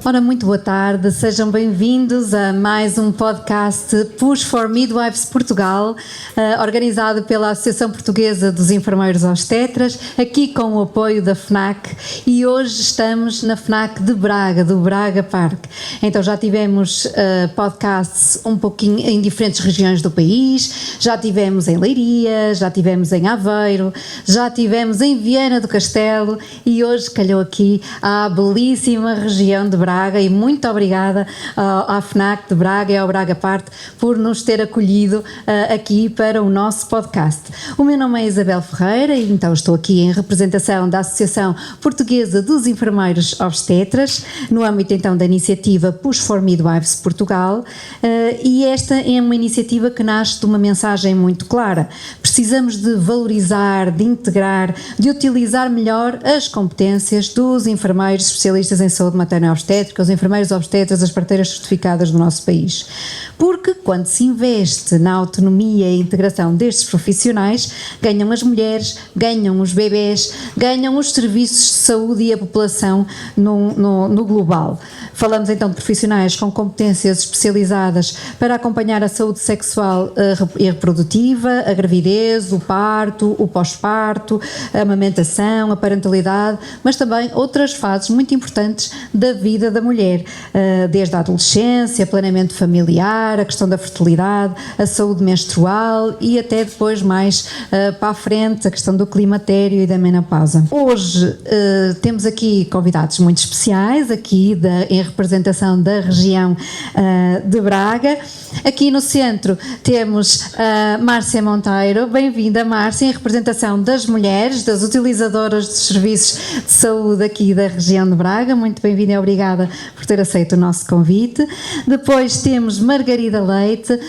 Ora, muito boa tarde, sejam bem-vindos a mais um podcast Push for Midwives Portugal, organizado pela Associação Portuguesa dos Enfermeiros Obstetras, aqui com o apoio da FNAC, e hoje estamos na FNAC de Braga, do Braga Park. Então já tivemos podcasts um pouquinho em diferentes regiões do país, já tivemos em Leiria, já tivemos em Aveiro, já tivemos em Viana do Castelo e hoje calhou aqui à belíssima região de Braga, e muito obrigada à FNAC de Braga e ao Braga Park por nos ter acolhido aqui para o nosso podcast. O meu nome é Isabel Ferreira e então estou aqui em representação da Associação Portuguesa dos Enfermeiros Obstetras, no âmbito então da iniciativa Push for Midwives Portugal, e esta é uma iniciativa que nasce de uma mensagem muito clara. Precisamos de valorizar, de integrar, de utilizar melhor as competências dos enfermeiros especialistas em saúde materna e obstétrica, os enfermeiros obstetras, as parteiras certificadas do nosso país. Porque quando se investe na autonomia e integração destes profissionais, ganham as mulheres, ganham os bebés, ganham os serviços de saúde e a população no global. Falamos então de profissionais com competências especializadas para acompanhar a saúde sexual e reprodutiva, a gravidez, o parto, o pós-parto, a amamentação, a parentalidade, mas também outras fases muito importantes da vida da mulher, desde a adolescência, planeamento familiar, a questão da fertilidade, a saúde menstrual e até depois mais para a frente a questão do climatério e da menopausa. Hoje temos aqui convidados muito especiais, aqui em representação da região de Braga. Aqui no centro temos a Márcia Monteiro. Bem-vinda, Márcia, em representação das mulheres, das utilizadoras dos serviços de saúde aqui da região de Braga. Muito bem-vinda e obrigada por ter aceito o nosso convite. Depois temos Margarida Leite,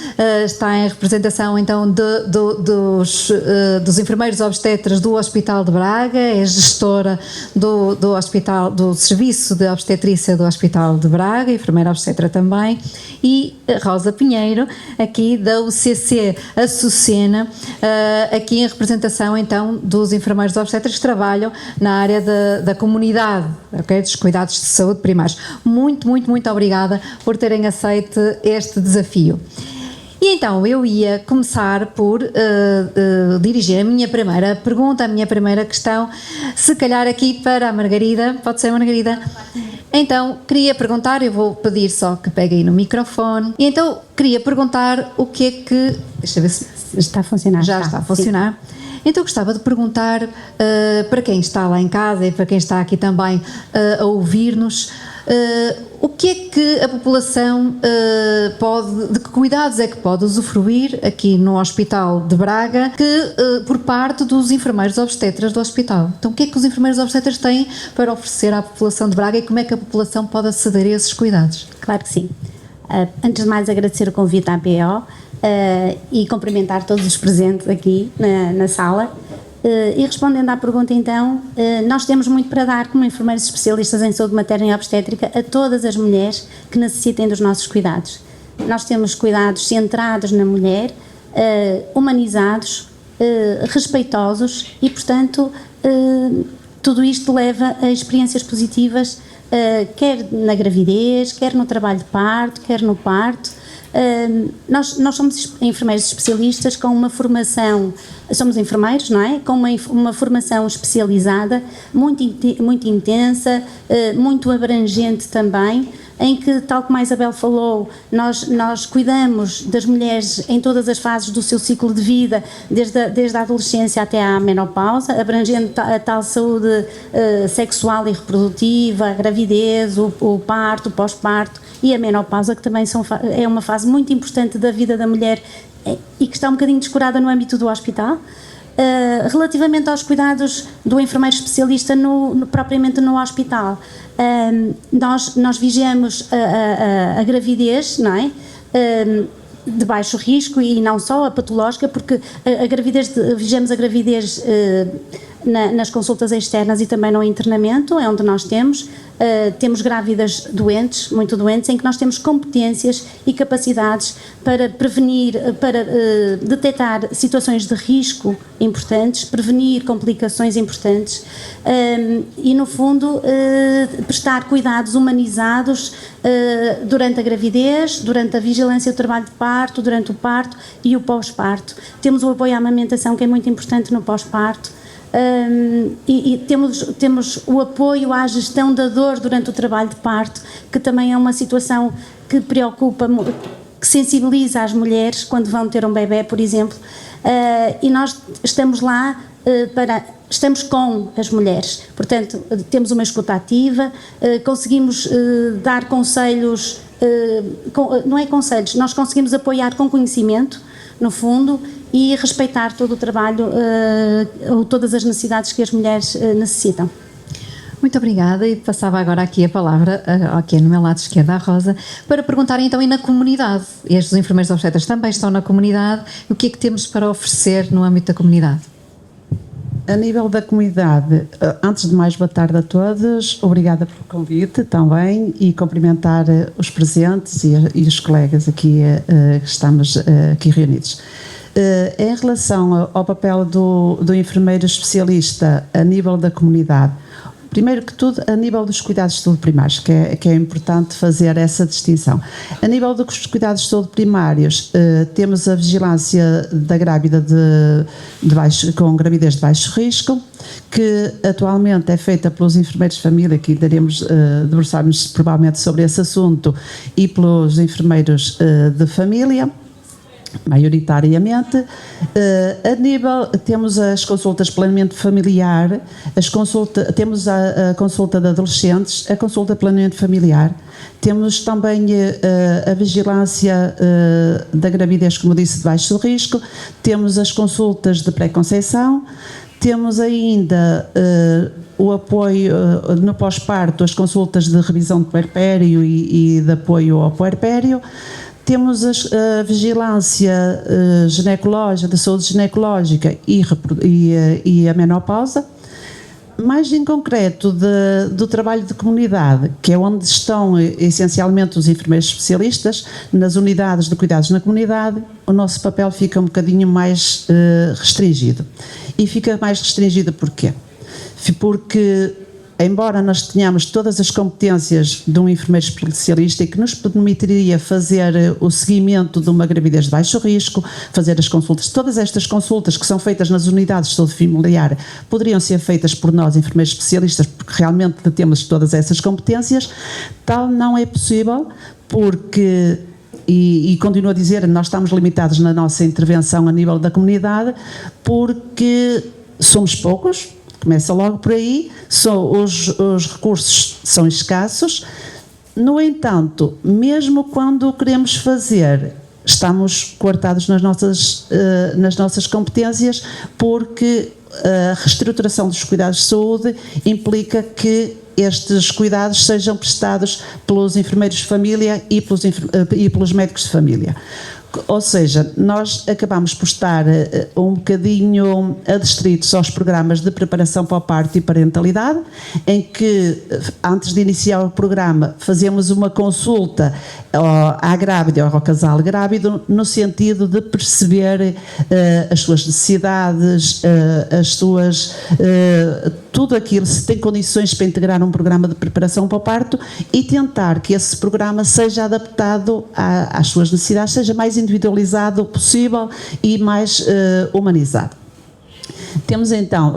está em representação então dos enfermeiros obstetras do Hospital de Braga, é gestora do hospital, do serviço de obstetrícia do Hospital de Braga, enfermeira obstetra também, e Rosa Pinheiro, aqui da UCC Açucena, aqui em representação então dos enfermeiros obstetras que trabalham na área da comunidade, okay, dos cuidados de saúde primários. Muito, muito, muito obrigada por terem aceito este desafio. E então eu ia começar por dirigir a minha primeira pergunta, a minha primeira questão, se calhar aqui para a Margarida. Pode ser, Margarida? Então, queria perguntar, eu vou pedir só que pegue aí no microfone, e então queria perguntar o que é que... Deixa eu ver se... Está a funcionar. Já está a funcionar. Sim. Então gostava de perguntar para quem está lá em casa e para quem está aqui também a ouvir-nos, o que é que a população de que cuidados é que pode usufruir aqui no Hospital de Braga por parte dos enfermeiros obstetras do hospital? Então o que é que os enfermeiros obstetras têm para oferecer à população de Braga e como é que a população pode aceder a esses cuidados? Claro que sim. Antes de mais agradecer o convite à APO e cumprimentar todos os presentes aqui na sala. E respondendo à pergunta então, nós temos muito para dar como enfermeiros especialistas em saúde materna e obstétrica a todas as mulheres que necessitem dos nossos cuidados. Nós temos cuidados centrados na mulher, humanizados, respeitosos e, portanto, tudo isto leva a experiências positivas, quer na gravidez, quer no trabalho de parto, quer no parto. Nós somos enfermeiros especialistas com uma formação, somos enfermeiros, não é? Com uma formação especializada, muito intensa, muito abrangente também, em que, tal como a Isabel falou, nós cuidamos das mulheres em todas as fases do seu ciclo de vida, desde a adolescência até à menopausa, abrangendo a tal saúde sexual e reprodutiva, a gravidez, o parto, o pós-parto e a menopausa, que também é uma fase muito importante da vida da mulher e que está um bocadinho descurada no âmbito do hospital. Relativamente aos cuidados do enfermeiro especialista propriamente no hospital, nós vigiamos a gravidez, não é? De baixo risco e não só a patológica, porque vigiamos a gravidez nas consultas externas e também no internamento, é onde nós temos grávidas doentes, muito doentes, em que nós temos competências e capacidades para prevenir, para detectar situações de risco importantes, prevenir complicações importantes e, no fundo, prestar cuidados humanizados durante a gravidez, durante a vigilância do trabalho de parto, durante o parto e o pós-parto. Temos o apoio à amamentação, que é muito importante no pós-parto. E temos o apoio à gestão da dor durante o trabalho de parto, que também é uma situação que preocupa, que sensibiliza as mulheres quando vão ter um bebê, por exemplo, e nós estamos lá estamos com as mulheres, portanto temos uma escuta ativa, conseguimos dar conselhos, não é conselhos, nós conseguimos apoiar com conhecimento, no fundo, e respeitar todo o trabalho ou todas as necessidades que as mulheres necessitam. Muito obrigada, e passava agora aqui a palavra, aqui no meu lado esquerdo, à Rosa, para perguntar então, e na comunidade, estes enfermeiros obstetras também estão na comunidade, o que é que temos para oferecer no âmbito da comunidade? A nível da comunidade, antes de mais, boa tarde a todos, obrigada pelo convite também, e cumprimentar os presentes e os colegas aqui que estamos aqui reunidos. Em relação ao papel do enfermeiro especialista a nível da comunidade, primeiro que tudo, a nível dos cuidados de saúde primários, que é importante fazer essa distinção. A nível dos cuidados de saúde primários, temos a vigilância da grávida com gravidez de baixo risco, que atualmente é feita pelos enfermeiros de família, que iremos debruçar-nos provavelmente sobre esse assunto, e pelos enfermeiros de família, maioritariamente. A nível, temos as consultas de planeamento familiar, temos a consulta de adolescentes, a consulta de planeamento familiar, temos também a vigilância da gravidez, como disse, de baixo risco, temos as consultas de pré-conceição, temos ainda o apoio no pós-parto, as consultas de revisão do puerpério e de apoio ao puerpério. Temos a vigilância ginecológica, da saúde ginecológica e a menopausa. Mais em concreto do trabalho de comunidade, que é onde estão essencialmente os enfermeiros especialistas, nas unidades de cuidados na comunidade, o nosso papel fica um bocadinho mais restringido. E fica mais restringido porquê? Porque, embora nós tenhamos todas as competências de um enfermeiro especialista e que nos permitiria fazer o seguimento de uma gravidez de baixo risco, fazer as consultas, todas estas consultas que são feitas nas unidades de saúde familiar poderiam ser feitas por nós, enfermeiros especialistas, porque realmente temos todas essas competências, tal não é possível, porque, e continuo a dizer, nós estamos limitados na nossa intervenção a nível da comunidade, porque somos poucos. Começa logo por aí, os recursos são escassos. No entanto, mesmo quando o queremos fazer, estamos coartados nas nossas competências, porque a reestruturação dos cuidados de saúde implica que estes cuidados sejam prestados pelos enfermeiros de família e pelos médicos de família. Ou seja, nós acabamos por estar um bocadinho adstritos aos programas de preparação para o parto e parentalidade, em que, antes de iniciar o programa, fazemos uma consulta à grávida ou ao casal grávido, no sentido de perceber as suas necessidades, tudo aquilo, se tem condições para integrar um programa de preparação para o parto, e tentar que esse programa seja adaptado às suas necessidades, seja mais individualizado possível e mais humanizado. Temos então,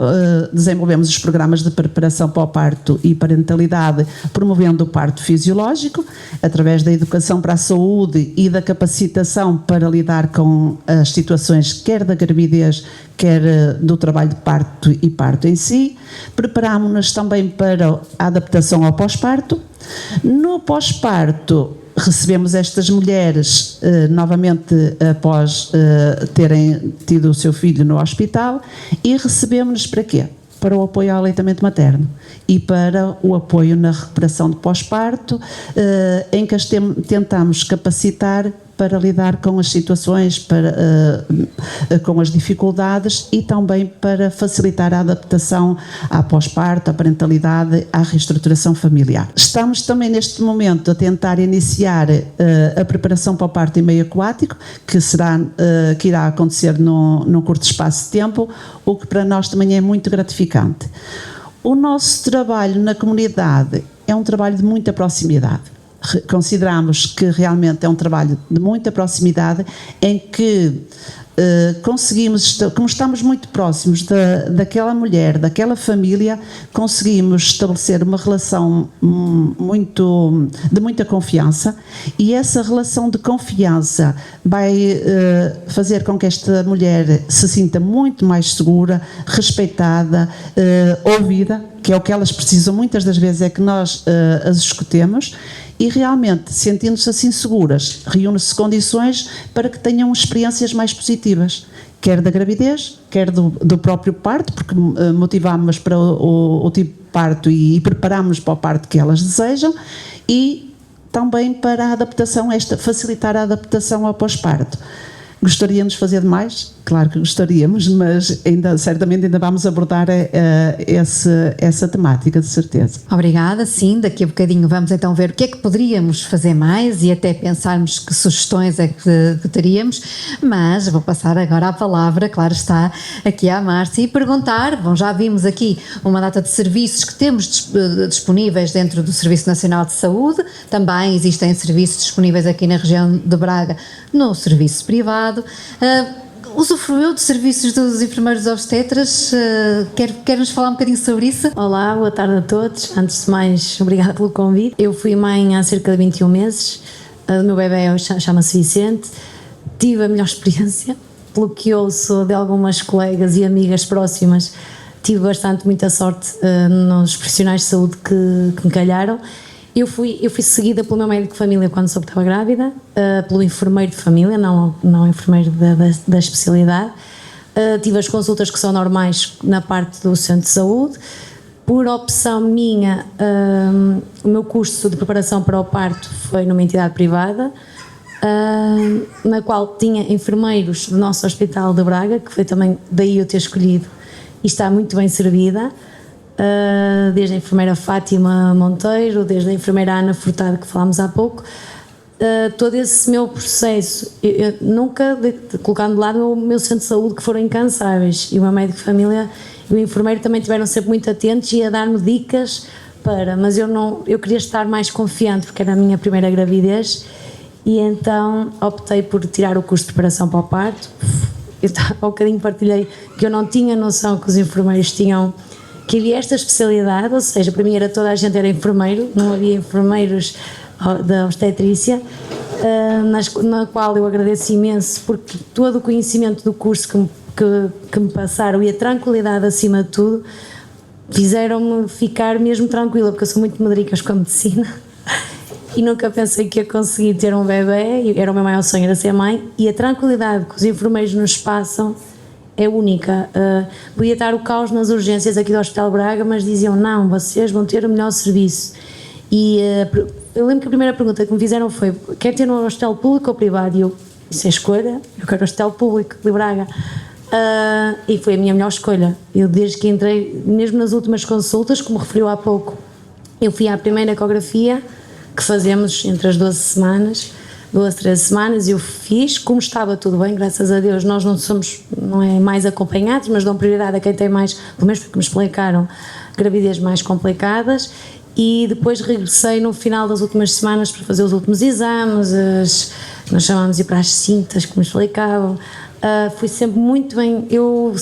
desenvolvemos os programas de preparação para o parto e parentalidade, promovendo o parto fisiológico, através da educação para a saúde e da capacitação para lidar com as situações, quer da gravidez, quer do trabalho de parto e parto em si. Preparámos-nos também para a adaptação ao pós-parto. No pós-parto, recebemos estas mulheres novamente após terem tido o seu filho no hospital, e recebemos-nos para quê? Para o apoio ao aleitamento materno e para o apoio na recuperação de pós-parto, em que as tentamos capacitar para lidar com as situações, com as dificuldades e também para facilitar a adaptação à pós-parto, à parentalidade, à reestruturação familiar. Estamos também neste momento a tentar iniciar a preparação para o parto em meio aquático, que irá acontecer num curto espaço de tempo, o que para nós também é muito gratificante. O nosso trabalho na comunidade é um trabalho de muita proximidade. Consideramos que realmente é um trabalho de muita proximidade em que conseguimos, como estamos muito próximos daquela mulher, daquela família, conseguimos estabelecer uma relação de muita confiança, e essa relação de confiança vai fazer com que esta mulher se sinta muito mais segura, respeitada, ouvida, que é o que elas precisam muitas das vezes, é que nós as escutemos, e realmente, sentindo-se assim seguras, reúne-se condições para que tenham experiências mais positivas, quer da gravidez, quer do próprio parto, porque motivamos para o tipo de parto e preparamos para o parto que elas desejam, e também para a adaptação, facilitar a adaptação ao pós-parto. Gostaríamos de fazer mais? Claro que gostaríamos, mas certamente ainda vamos abordar essa temática, de certeza. Obrigada, sim, daqui a bocadinho vamos então ver o que é que poderíamos fazer mais e até pensarmos que sugestões é que teríamos, mas vou passar agora a palavra, claro está, aqui à Márcia e perguntar, já vimos aqui uma data de serviços que temos disponíveis dentro do Serviço Nacional de Saúde, também existem serviços disponíveis aqui na região de Braga no serviço privado. Usufruiu de serviços dos enfermeiros obstetras? Quer-nos falar um bocadinho sobre isso? Olá, boa tarde a todos. Antes de mais, obrigada pelo convite. Eu fui mãe há cerca de 21 meses. O meu bebê chama-se Vicente. Tive a melhor experiência, pelo que ouço de algumas colegas e amigas próximas. Tive muita sorte nos profissionais de saúde que me calharam. Eu fui seguida pelo meu médico de família quando soube que estava grávida, pelo enfermeiro de família, não enfermeiro da especialidade. Tive as consultas que são normais na parte do centro de saúde. Por opção minha, o meu curso de preparação para o parto foi numa entidade privada, na qual tinha enfermeiros do nosso hospital de Braga, que foi também daí eu ter escolhido, e está muito bem servida. Desde a enfermeira Fátima Monteiro, desde a enfermeira Ana Furtado, que falámos há pouco, todo esse meu processo, eu nunca colocando de lado o meu centro de saúde, que foram incansáveis, e o meu médico de família e o enfermeiro também estiveram sempre muito atentos e a dar-me dicas mas eu queria estar mais confiante, porque era a minha primeira gravidez, e então optei por tirar o curso de preparação para o parto. Eu há um bocadinho partilhei que eu não tinha noção que os enfermeiros tinham, que havia esta especialidade, ou seja, para mim toda a gente era enfermeiro, não havia enfermeiros da obstetrícia, na qual eu agradeço imenso, porque todo o conhecimento do curso que me passaram e a tranquilidade acima de tudo, fizeram-me ficar mesmo tranquila, porque eu sou muito medricas com a medicina e nunca pensei que ia conseguir ter um bebê, era o meu maior sonho, era ser mãe, e a tranquilidade que os enfermeiros nos passam é única. Podia estar o caos nas urgências aqui do Hospital Braga, mas diziam, não, vocês vão ter o melhor serviço. E eu lembro que a primeira pergunta que me fizeram foi, quer ter um hospital público ou privado? E eu, isso é escolha, eu quero um hospital público de Braga. E foi a minha melhor escolha. Eu desde que entrei, mesmo nas últimas consultas, como referiu há pouco, eu fui à primeira ecografia que fazemos entre as 13 semanas, eu fiz, como estava tudo bem, graças a Deus, nós não é mais acompanhados, mas dão prioridade a quem tem mais, pelo menos porque me explicaram, gravidez mais complicadas, e depois regressei no final das últimas semanas para fazer os últimos exames, nós chamamos de ir para as cintas, que me explicavam. Fui sempre muito bem, o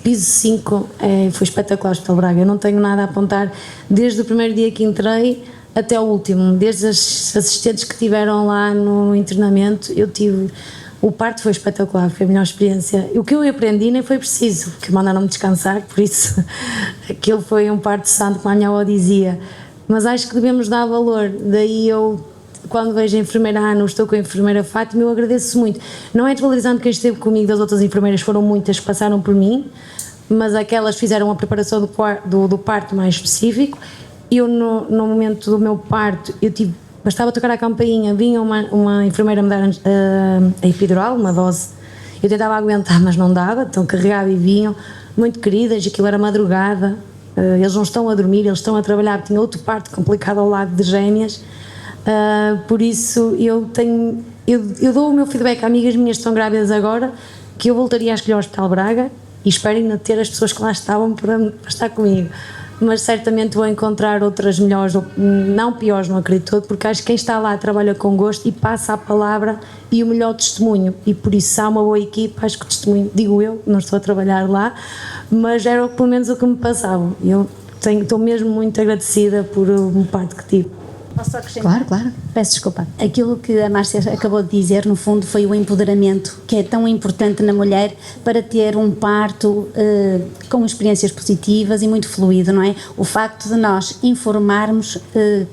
piso 5 foi espetacular, o Hospital Braga, eu não tenho nada a apontar, desde o primeiro dia que entrei até o último, desde as assistentes que tiveram lá no internamento, o parto foi espetacular, foi a melhor experiência. O que eu aprendi nem foi preciso, porque mandaram-me descansar, por isso aquilo foi um parto santo, como a minha avó dizia, mas acho que devemos dar valor, daí eu, quando vejo a enfermeira Ana, estou com a enfermeira Fátima, eu agradeço muito, não é desvalorizando quem esteve comigo, das outras enfermeiras foram muitas que passaram por mim, mas aquelas fizeram a preparação do parto mais específico. Eu no momento do meu parto eu tive bastava tocar a campainha, vinha uma enfermeira me dar a epidural, uma dose. Eu tentava aguentar, mas não dava, então carregava e vinham, muito queridas, aquilo era madrugada, eles não estão a dormir, eles estão a trabalhar, tinha outro parto complicado ao lado de gêmeas, por isso eu dou o meu feedback a amigas minhas que estão grávidas agora, que eu voltaria a escolher o Hospital Braga e espero ainda ter as pessoas que lá estavam para estar comigo. Mas certamente vou encontrar outras melhores, não piores, não acredito, porque acho que quem está lá trabalha com gosto e passa a palavra e o melhor testemunho, e por isso há uma boa equipa, acho que o testemunho, digo eu, não estou a trabalhar lá, mas era pelo menos o que me passavam. Eu estou mesmo muito agradecida por uma parte que tive. Posso acrescentar? Claro. Peço desculpa. Aquilo que a Márcia acabou de dizer, no fundo, foi o empoderamento que é tão importante na mulher para ter um parto com experiências positivas e muito fluido, não é? O facto de nós informarmos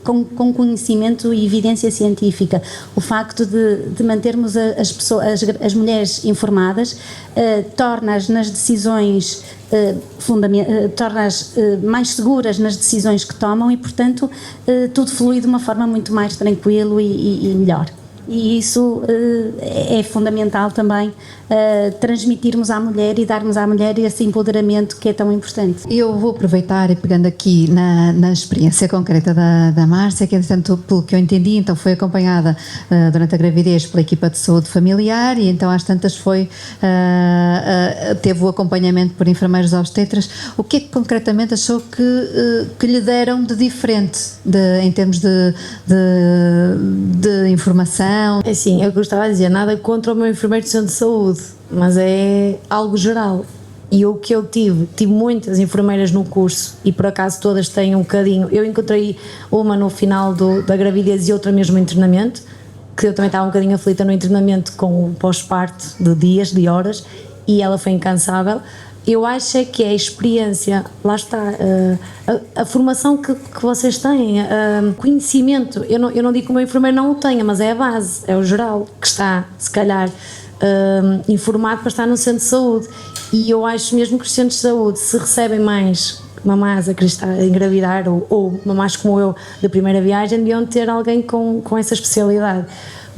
com conhecimento e evidência científica, o facto de mantermos as mulheres informadas, torna-as nas decisões torna-as mais seguras nas decisões que tomam e, portanto, tudo flui de uma forma muito mais tranquila e melhor. E isso é fundamental também, transmitirmos à mulher e darmos à mulher esse empoderamento que é tão importante. Eu vou aproveitar e pegando aqui na experiência concreta da Márcia, que entretanto, pelo que eu entendi, então foi acompanhada durante a gravidez pela equipa de saúde familiar e então às tantas teve o acompanhamento por enfermeiros obstetras. O que é que concretamente achou que lhe deram de diferente em termos de informação? É assim, eu gostava de dizer, nada contra o meu enfermeiro de centro de saúde, mas é algo geral. E o que eu tive muitas enfermeiras no curso e por acaso todas têm um bocadinho. Eu encontrei uma no final da gravidez e outra mesmo no internamento, que eu também estava um bocadinho aflita no internamento com o pós-parto de dias, de horas, e ela foi incansável. Eu acho que é a experiência, lá está, a formação que vocês têm, conhecimento, eu não digo que o meu enfermeiro não o tenha, mas é a base, é o geral, que está, se calhar, informado para estar no centro de saúde. E eu acho mesmo que os centros de saúde, se recebem mais mamás a querer estar a engravidar ou mamás como eu da primeira viagem, deviam ter alguém com essa especialidade.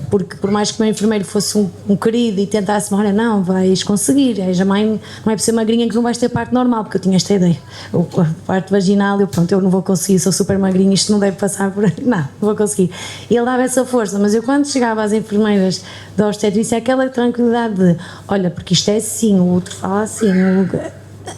Porque por mais que o meu enfermeiro fosse um querido e tentasse-me, olha, não, vais conseguir, a mãe não é por ser magrinha que não vais ter parto normal, porque eu tinha esta ideia, o parto vaginal, eu não vou conseguir, sou super magrinha, isto não deve passar por aí, não vou conseguir. E ele dava essa força, mas eu quando chegava às enfermeiras da obstetrícia, aquela tranquilidade de, olha, porque isto é assim, o outro fala assim,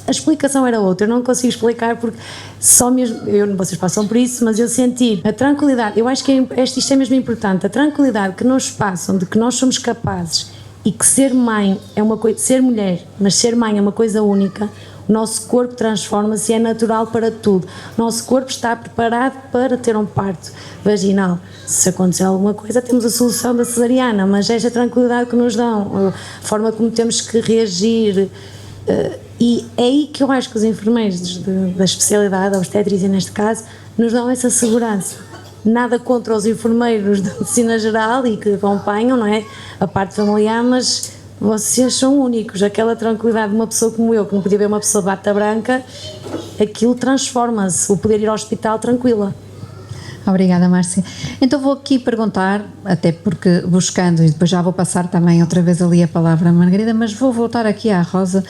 a explicação era outra, eu não consigo explicar porque só mesmo, vocês passam por isso, mas eu senti a tranquilidade, eu acho que isto é mesmo importante, a tranquilidade que nos passam de que nós somos capazes e que ser mãe é uma coisa, ser mulher, mas ser mãe é uma coisa única, o nosso corpo transforma-se e é natural para tudo, o nosso corpo está preparado para ter um parto vaginal, se acontecer alguma coisa temos a solução da cesariana, mas é esta tranquilidade que nos dão, a forma como temos que reagir. E é aí que eu acho que os enfermeiros da especialidade, da obstetrícia neste caso, nos dão essa segurança. Nada contra os enfermeiros da medicina geral e que acompanham, não é? A parte familiar, mas vocês são únicos. Aquela tranquilidade de uma pessoa como eu, que não podia ver uma pessoa de bata branca, aquilo transforma-se, o poder ir ao hospital tranquila. Obrigada, Márcia. Então vou aqui perguntar, até porque buscando, e depois já vou passar também outra vez ali a palavra à Margarida, mas vou voltar aqui à Rosa,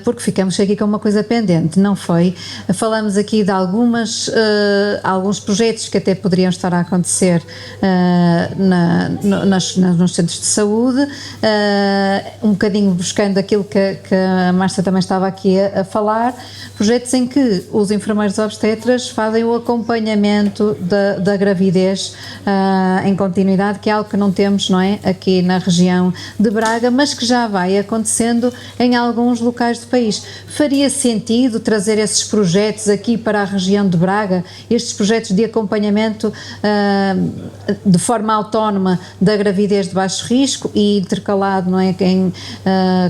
porque ficamos aqui com uma coisa pendente, não foi? Falamos aqui de alguns projetos que até poderiam estar a acontecer nos centros de saúde, um bocadinho buscando aquilo que a Márcia também estava aqui a falar, projetos em que os enfermeiros obstetras fazem o acompanhamento da gravidez em continuidade, que é algo que não temos, não é, aqui na região de Braga, mas que já vai acontecendo em alguns locais do país. Faria sentido trazer esses projetos aqui para a região de Braga, estes projetos de acompanhamento de forma autónoma da gravidez de baixo risco e intercalado, não é,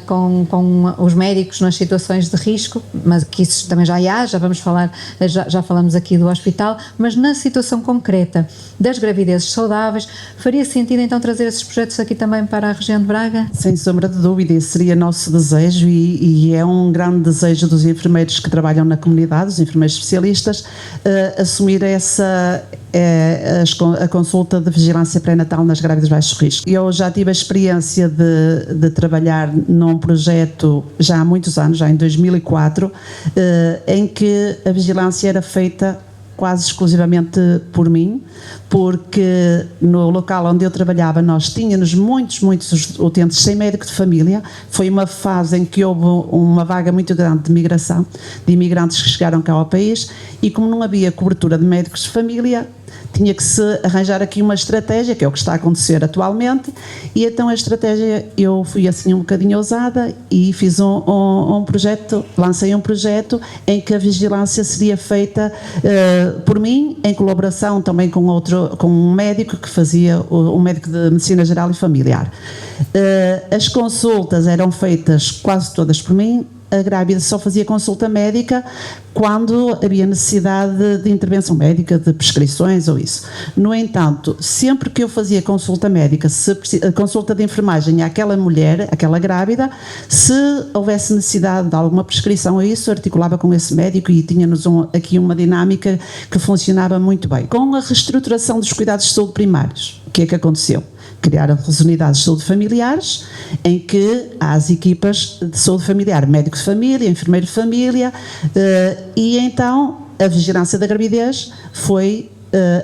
com os médicos nas situações de risco, mas que isso também já vamos falar, já falamos aqui do hospital, mas na situação prevenção concreta das gravidezes saudáveis. Faria sentido então trazer esses projetos aqui também para a região de Braga? Sem sombra de dúvida, esse seria nosso desejo e é um grande desejo dos enfermeiros que trabalham na comunidade, os enfermeiros especialistas, assumir a consulta de vigilância pré-natal nas grávidas de baixo risco. Eu já tive a experiência de trabalhar num projeto já há muitos anos, já em 2004, em que a vigilância era feita quase exclusivamente por mim, porque no local onde eu trabalhava nós tínhamos muitos utentes sem médico de família. Foi uma fase em que houve uma vaga muito grande de migração, de imigrantes que chegaram cá ao país, e como não havia cobertura de médicos de família, tinha que se arranjar aqui uma estratégia, que é o que está a acontecer atualmente, e então a estratégia, eu fui assim um bocadinho ousada e fiz um projeto, lancei um projeto em que a vigilância seria feita por mim, em colaboração também com um médico que fazia, um médico de medicina geral e familiar. As consultas eram feitas quase todas por mim. A grávida só fazia consulta médica quando havia necessidade de intervenção médica, de prescrições ou isso. No entanto, sempre que eu fazia consulta médica, consulta de enfermagem àquela mulher, àquela grávida, se houvesse necessidade de alguma prescrição ou isso, articulava com esse médico e tínhamos aqui uma dinâmica que funcionava muito bem. Com a reestruturação dos cuidados de saúde primários, o que é que aconteceu? Criaram as unidades de saúde familiares, em que há as equipas de saúde familiar, médico de família, enfermeiro de família, e então a vigilância da gravidez foi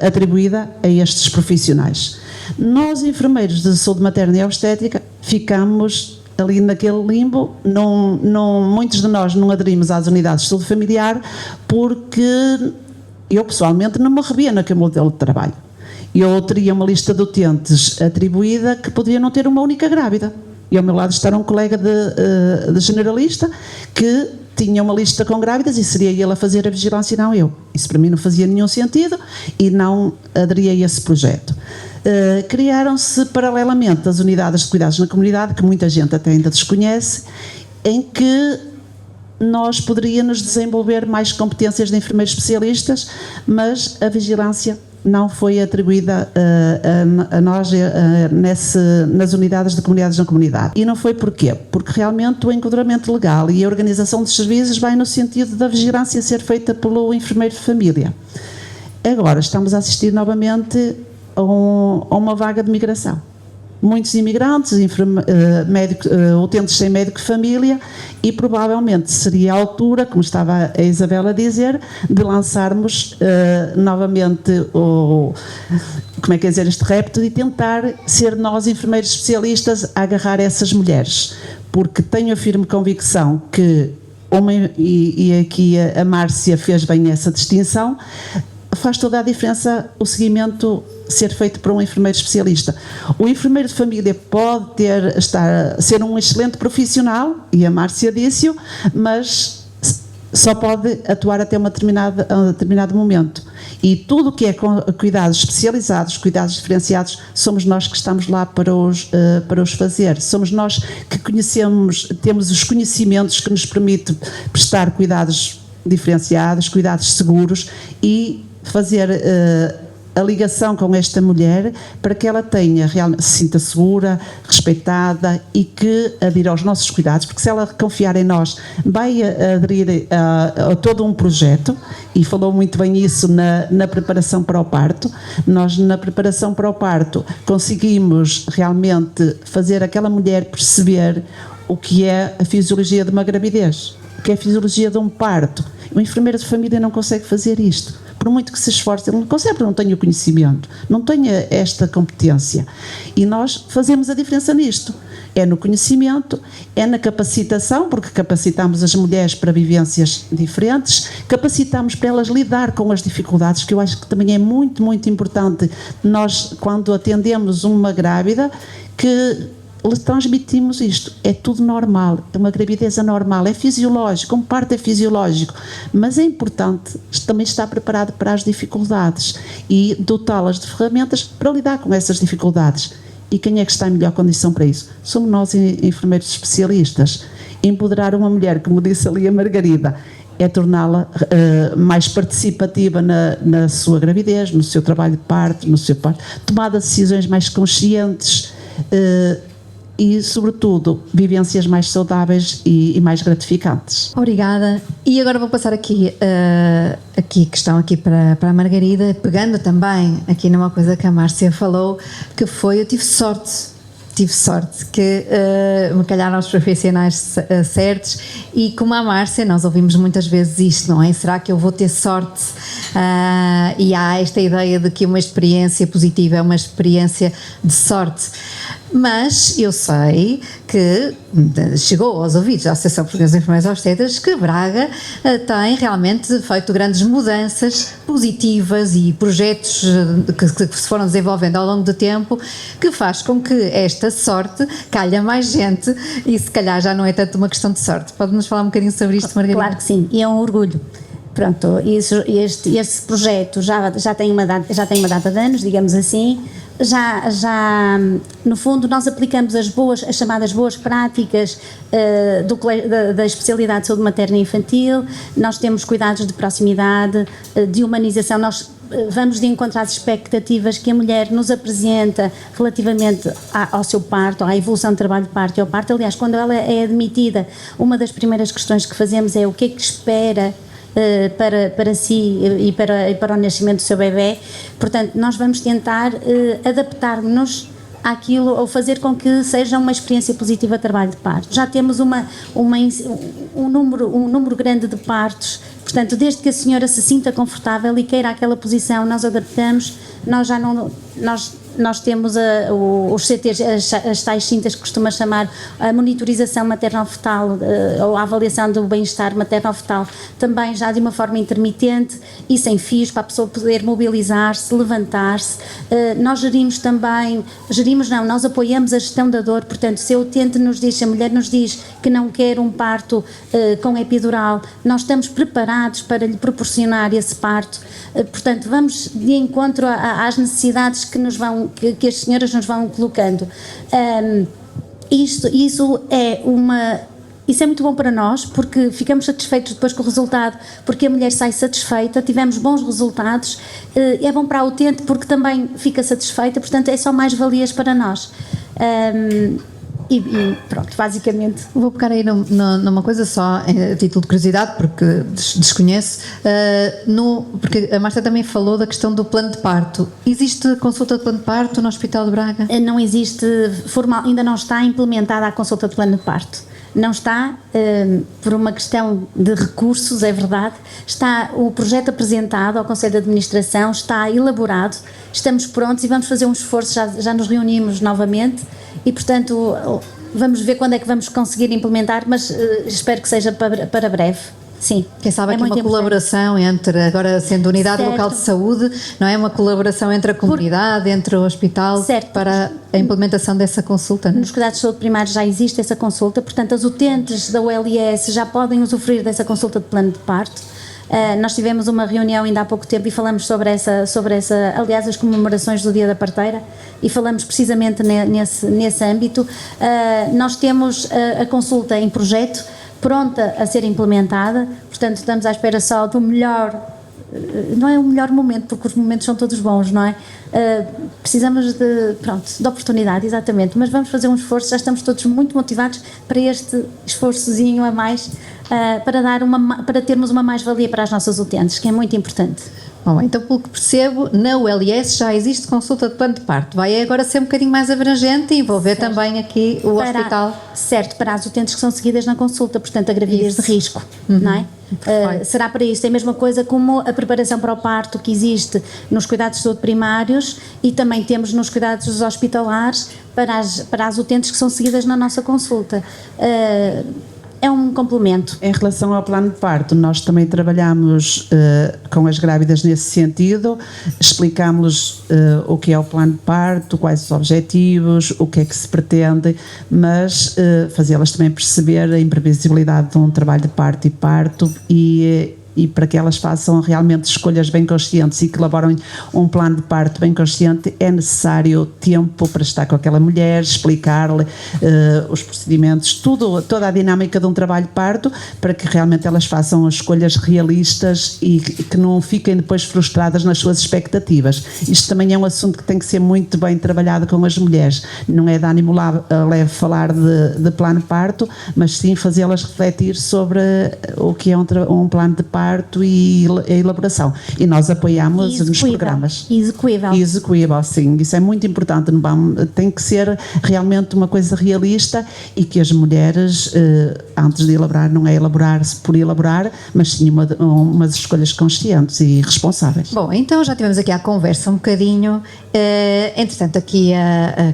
atribuída a estes profissionais. Nós, enfermeiros de saúde materna e obstétrica, ficamos ali naquele limbo. Muitos de nós não aderimos às unidades de saúde familiar porque eu pessoalmente não me revia naquele modelo de trabalho. Eu teria uma lista de utentes atribuída que poderia não ter uma única grávida. E ao meu lado está um colega de generalista que tinha uma lista com grávidas e seria ele a fazer a vigilância e não eu. Isso para mim não fazia nenhum sentido e não aderia a esse projeto. Criaram-se paralelamente as unidades de cuidados na comunidade, que muita gente até ainda desconhece, em que nós poderíamos desenvolver mais competências de enfermeiros especialistas, mas a vigilância não foi atribuída a nós nas unidades de comunidades na comunidade. E não foi porquê? Porque realmente o enquadramento legal e a organização dos serviços vai no sentido da vigilância ser feita pelo enfermeiro de família. Agora estamos a assistir novamente a uma vaga de migração. Muitos imigrantes, utentes sem médico de família, e provavelmente seria a altura, como estava a Isabela a dizer, de lançarmos novamente este repto e tentar ser nós, enfermeiros especialistas, a agarrar essas mulheres, porque tenho a firme convicção que, e aqui a Márcia fez bem essa distinção, faz toda a diferença o seguimento ser feito por um enfermeiro especialista. O enfermeiro de família pode ser um excelente profissional, e a Márcia disse-o, mas só pode atuar até um determinado momento. E tudo o que é cuidados especializados, cuidados diferenciados, somos nós que estamos lá para os fazer. Somos nós que temos os conhecimentos que nos permitem prestar cuidados diferenciados, cuidados seguros e fazer a ligação com esta mulher para que ela se sinta segura, respeitada e que adira aos nossos cuidados, porque se ela confiar em nós vai aderir a todo um projeto, e falou muito bem isso na preparação para o parto. Nós na preparação para o parto conseguimos realmente fazer aquela mulher perceber o que é a fisiologia de uma gravidez, o que é a fisiologia de um parto. O enfermeiro de família não consegue fazer isto. Por muito que se esforce, ele não consegue, porque não tem o conhecimento, não tem esta competência. E nós fazemos a diferença nisto. É no conhecimento, é na capacitação, porque capacitamos as mulheres para vivências diferentes, capacitamos para elas lidar com as dificuldades, que eu acho que também é muito, muito importante. Nós, quando atendemos uma grávida, que transmitimos isto, é tudo normal, é uma gravidez anormal, é fisiológico, um parto é fisiológico, mas é importante também estar preparado para as dificuldades e dotá-las de ferramentas para lidar com essas dificuldades. E quem é que está em melhor condição para isso? Somos nós, enfermeiros especialistas. Empoderar uma mulher, como disse ali a Margarida, é torná-la mais participativa na sua gravidez, no seu trabalho de parto, no seu parto, tomada de decisões mais conscientes e, sobretudo, vivências mais saudáveis e mais gratificantes. Obrigada. E agora vou passar aqui a questão aqui para a Margarida, pegando também aqui numa coisa que a Márcia falou, que foi, eu tive sorte que me calharam os profissionais certos, e como a Márcia, nós ouvimos muitas vezes isto, não é? Será que eu vou ter sorte? E há esta ideia de que uma experiência positiva é uma experiência de sorte. Mas eu sei que chegou aos ouvidos da Associação Portuguesa de Enfermeiros Obstetras que Braga tem realmente feito grandes mudanças positivas e projetos que se foram desenvolvendo ao longo do tempo, que faz com que esta sorte calhe a mais gente, e se calhar já não é tanto uma questão de sorte. Pode-nos falar um bocadinho sobre isto, Margarida? Claro que sim, e é um orgulho. Pronto, este projeto já tem uma data de anos, digamos assim. No fundo, nós aplicamos as chamadas boas práticas da especialidade de saúde materna e infantil. Nós temos cuidados de proximidade, de humanização. Nós vamos de encontro às expectativas que a mulher nos apresenta relativamente ao seu parto, à evolução do trabalho de parto e ao parto. Aliás, quando ela é admitida, uma das primeiras questões que fazemos é o que é que espera para si e para o nascimento do seu bebê. Portanto, nós vamos tentar adaptar-nos àquilo, ou fazer com que seja uma experiência positiva de trabalho de parto. Já temos um número grande de partos, portanto, desde que a senhora se sinta confortável e queira aquela posição, nós adaptamos. Nós temos os CTs, as tais cintas que costuma chamar a monitorização materno-fetal, ou a avaliação do bem-estar materno-fetal, também já de uma forma intermitente e sem fios, para a pessoa poder mobilizar-se, levantar-se. Nós apoiamos a gestão da dor. Portanto, se a utente nos diz, se a mulher nos diz que não quer um parto com epidural, nós estamos preparados para lhe proporcionar esse parto. Portanto, vamos de encontro às necessidades que as senhoras nos vão colocando. Isso é muito bom para nós, porque ficamos satisfeitos depois com o resultado, porque a mulher sai satisfeita, tivemos bons resultados, é bom para a utente porque também fica satisfeita, portanto é só mais valias para nós. E pronto, basicamente. Vou pegar aí numa coisa só, a título de curiosidade, porque desconheço, porque a Márcia também falou da questão do plano de parto. Existe consulta de plano de parto no Hospital de Braga? Não existe, ainda não está implementada a consulta de plano de parto. Não está, por uma questão de recursos, é verdade. Está o projeto apresentado ao Conselho de Administração, está elaborado, estamos prontos e vamos fazer um esforço, já nos reunimos novamente e, portanto, vamos ver quando é que vamos conseguir implementar, mas espero que seja para breve. Sim. Quem sabe aqui uma colaboração entre, agora sendo unidade local de saúde, não é? Uma colaboração entre a comunidade, entre o hospital, para a implementação dessa consulta. Não? Nos cuidados de saúde primários já existe essa consulta, portanto as utentes da ULS já podem usufruir dessa consulta de plano de parto. Nós tivemos uma reunião ainda há pouco tempo e falamos sobre essa, aliás, as comemorações do Dia da Parteira, e falamos precisamente nesse âmbito. Nós temos a consulta em projeto, pronta a ser implementada, portanto estamos à espera só do melhor, não é o melhor momento, porque os momentos são todos bons, não é? Precisamos de oportunidade, exatamente, mas vamos fazer um esforço, já estamos todos muito motivados para este esforçozinho a mais, para termos uma mais-valia para as nossas utentes, que é muito importante. Bom, então, pelo que percebo, na ULS já existe consulta de plano de parto. Vai agora ser um bocadinho mais abrangente e envolver também aqui o hospital. Certo, para as utentes que são seguidas na consulta, portanto, a gravidez de risco, não é? Será para isso. É a mesma coisa como a preparação para o parto que existe nos cuidados de saúde primários, e também temos nos cuidados hospitalares para as utentes que são seguidas na nossa consulta. É um complemento. Em relação ao plano de parto, nós também trabalhamos com as grávidas nesse sentido, explicámos o que é o plano de parto, quais os objetivos, o que é que se pretende, mas fazê-las também perceber a imprevisibilidade de um trabalho de parto e e para que elas façam realmente escolhas bem conscientes e que elaborem um plano de parto bem consciente, é necessário tempo para estar com aquela mulher, explicar-lhe os procedimentos, toda a dinâmica de um trabalho de parto, para que realmente elas façam as escolhas realistas e que não fiquem depois frustradas nas suas expectativas. Isto também é um assunto que tem que ser muito bem trabalhado com as mulheres. Não é de ânimo leve falar de plano de parto, mas sim fazê-las refletir sobre o que é um plano de parto e a elaboração. E nós apoiamos nos programas. Execuível, sim. Isso é muito importante. Tem que ser realmente uma coisa realista e que as mulheres, antes de elaborar, não é elaborar-se por elaborar, mas sim umas escolhas conscientes e responsáveis. Bom, então já tivemos aqui a conversa um bocadinho, entretanto aqui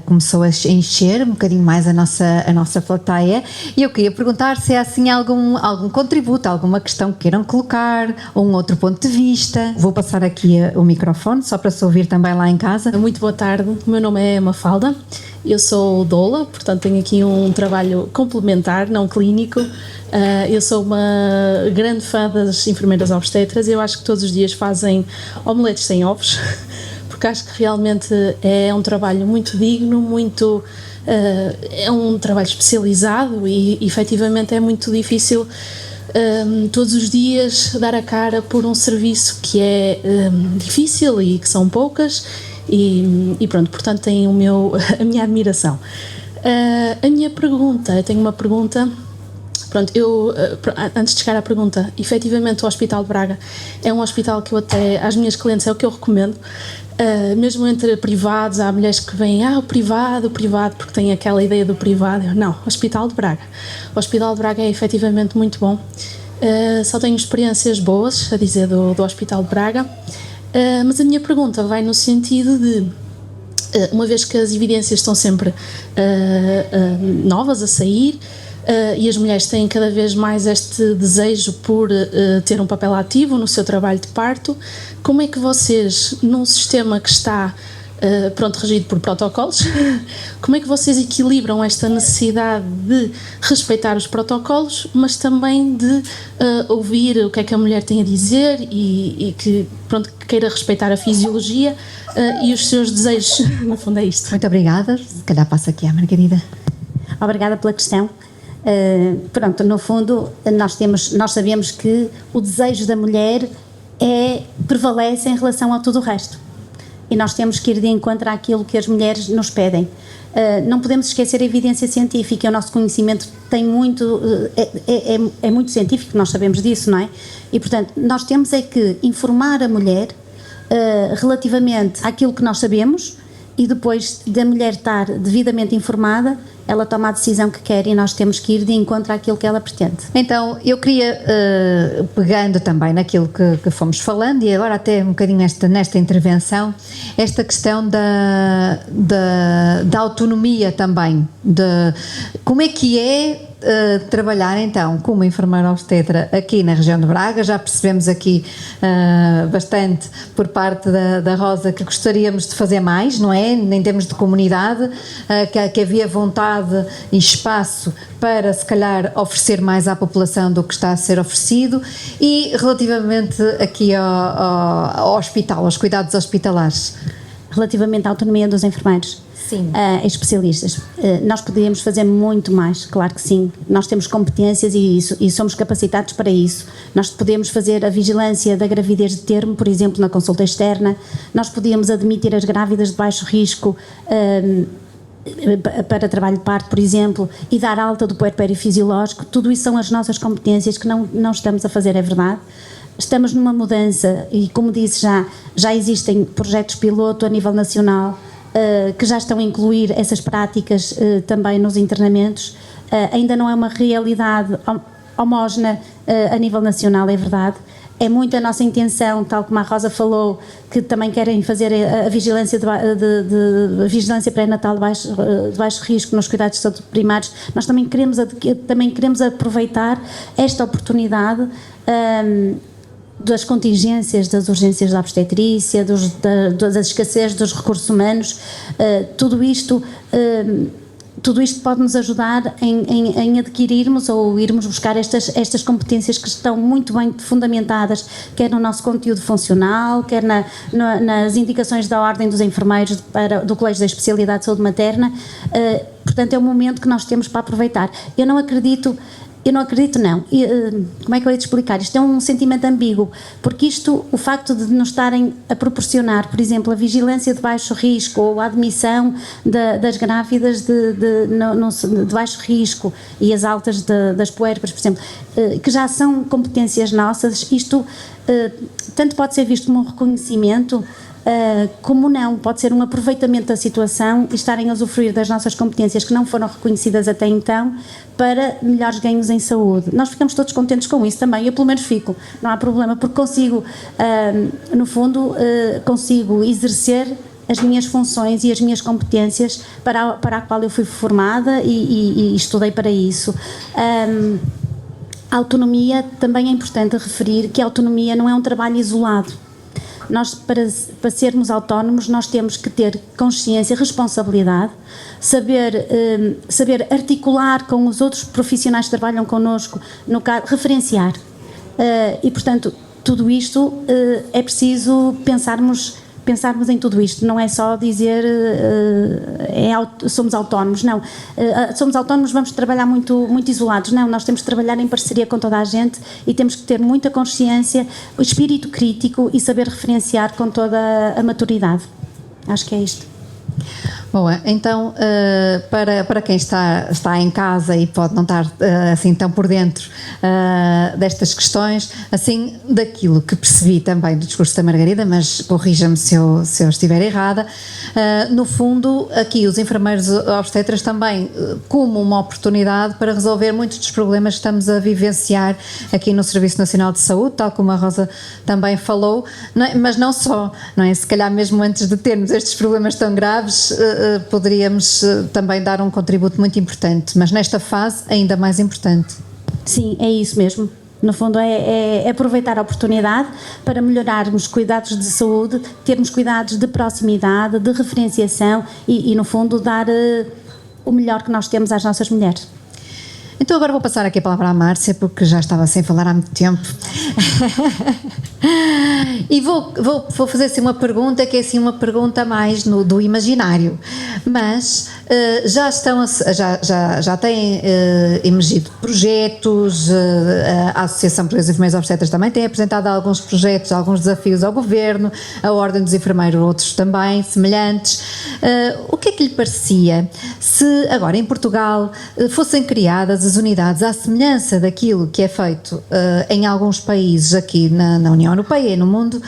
começou a encher um bocadinho mais a nossa plateia, e eu queria perguntar se há assim algum contributo, alguma questão que queiram colocar, ou um outro ponto de vista. Vou passar aqui o microfone, só para se ouvir também lá em casa. Muito boa tarde, o meu nome é Mafalda, eu sou doula, portanto tenho aqui um trabalho complementar, não clínico. Eu sou uma grande fã das enfermeiras obstetras, eu acho que todos os dias fazem omeletes sem ovos, porque acho que realmente é um trabalho muito digno, é um trabalho especializado e efetivamente é muito difícil todos os dias dar a cara por um serviço que é difícil e que são poucas e pronto, portanto tem a minha admiração. A minha pergunta, eu tenho uma pergunta. Pronto, antes de chegar à pergunta, efetivamente o Hospital de Braga é um hospital que eu às minhas clientes é o que eu recomendo, mesmo entre privados, há mulheres que vêm, o privado, porque têm aquela ideia do privado. Não, Hospital de Braga. O Hospital de Braga é efetivamente muito bom, só tenho experiências boas a dizer do Hospital de Braga, mas a minha pergunta vai no sentido de, uma vez que as evidências estão sempre novas a sair, e as mulheres têm cada vez mais este desejo por ter um papel ativo no seu trabalho de parto, como é que vocês, num sistema que está regido por protocolos, como é que vocês equilibram esta necessidade de respeitar os protocolos, mas também de ouvir o que é que a mulher tem a dizer e que queira respeitar a fisiologia e os seus desejos, no fundo é isto. Muito obrigada, se calhar passa aqui à Margarida. Obrigada pela questão. No fundo nós sabemos que o desejo da mulher prevalece em relação a tudo o resto e nós temos que ir de encontro àquilo que as mulheres nos pedem. Não podemos esquecer a evidência científica, o nosso conhecimento tem muito, é muito científico, nós sabemos disso, não é? E portanto nós temos que informar a mulher relativamente àquilo que nós sabemos, e depois da mulher estar devidamente informada, ela toma a decisão que quer e nós temos que ir de encontro àquilo que ela pretende. Então, eu queria, pegando também naquilo que fomos falando, e agora até um bocadinho nesta intervenção, esta questão da autonomia também, de como é que é trabalhar então como enfermeira obstetra aqui na região de Braga. Já percebemos aqui bastante por parte da Rosa que gostaríamos de fazer mais, não é? Em termos de comunidade, que havia vontade e espaço para se calhar oferecer mais à população do que está a ser oferecido. E relativamente aqui ao hospital, aos cuidados hospitalares, relativamente à autonomia dos enfermeiros, sim, especialistas, nós poderíamos fazer muito mais, claro que sim. Nós temos competências e somos capacitados para isso. Nós podemos fazer a vigilância da gravidez de termo, por exemplo, na consulta externa. Nós podíamos admitir as grávidas de baixo risco para trabalho de parto, por exemplo, e dar alta do puerpério fisiológico. Tudo isso são as nossas competências que não estamos a fazer, é verdade. Estamos numa mudança e, como disse, já existem projetos piloto a nível nacional que já estão a incluir essas práticas também nos internamentos. Ainda não é uma realidade homógena a nível nacional, é verdade. É muito a nossa intenção, tal como a Rosa falou, que também querem fazer a vigilância de vigilância pré-natal de baixo risco nos cuidados de saúde primários. Nós também queremos aproveitar esta oportunidade das contingências, das urgências da obstetrícia, das escassez dos recursos humanos, tudo isto tudo isto pode nos ajudar em adquirirmos ou irmos buscar estas competências que estão muito bem fundamentadas, quer no nosso conteúdo funcional, quer nas indicações da Ordem dos Enfermeiros do Colégio da Especialidade de Saúde Materna. Portanto, é o momento que nós temos para aproveitar. Eu não acredito. Como é que eu ia te explicar? Isto é um sentimento ambíguo, porque o facto de nos estarem a proporcionar, por exemplo, a vigilância de baixo risco ou a admissão das grávidas de baixo risco e as altas das puérperas, por exemplo, que já são competências nossas, isto tanto pode ser visto como um reconhecimento, como não, pode ser um aproveitamento da situação e estarem a usufruir das nossas competências que não foram reconhecidas até então para melhores ganhos em saúde. Nós ficamos todos contentes com isso também, eu pelo menos fico, não há problema, porque consigo, no fundo, consigo exercer as minhas funções e as minhas competências para a qual eu fui formada e estudei para isso. A autonomia, também é importante referir que a autonomia não é um trabalho isolado. Nós, para sermos autónomos, nós temos que ter consciência, responsabilidade, saber articular com os outros profissionais que trabalham connosco, no caso, referenciar. E, portanto, tudo isto é preciso pensarmos em tudo isto, não é só dizer somos autónomos, não. Somos autónomos, vamos trabalhar muito, muito isolados, não, nós temos que trabalhar em parceria com toda a gente e temos que ter muita consciência, o espírito crítico e saber referenciar com toda a maturidade. Acho que é isto. Boa, então para quem está em casa e pode não estar assim tão por dentro destas questões, assim daquilo que percebi também do discurso da Margarida, mas corrija-me se eu estiver errada, no fundo aqui os enfermeiros obstetras também como uma oportunidade para resolver muitos dos problemas que estamos a vivenciar aqui no Serviço Nacional de Saúde, tal como a Rosa também falou, não é? Mas não só, não é? Se calhar mesmo antes de termos estes problemas tão graves, poderíamos também dar um contributo muito importante, mas nesta fase ainda mais importante. Sim, é isso mesmo. No fundo é aproveitar a oportunidade para melhorarmos cuidados de saúde, termos cuidados de proximidade, de referenciação e no fundo dar o melhor que nós temos às nossas mulheres. Então agora vou passar aqui a palavra à Márcia, porque já estava sem falar há muito tempo. E vou fazer assim uma pergunta que é assim uma pergunta mais do imaginário, mas já têm emergido projetos, a Associação Portuguesa de Enfermeiros Obstetras também tem apresentado alguns projetos, alguns desafios ao Governo, a Ordem dos Enfermeiros outros também, semelhantes. O que é que lhe parecia se agora em Portugal fossem criadas as unidades à semelhança daquilo que é feito em alguns países aqui na União Europeia e no mundo,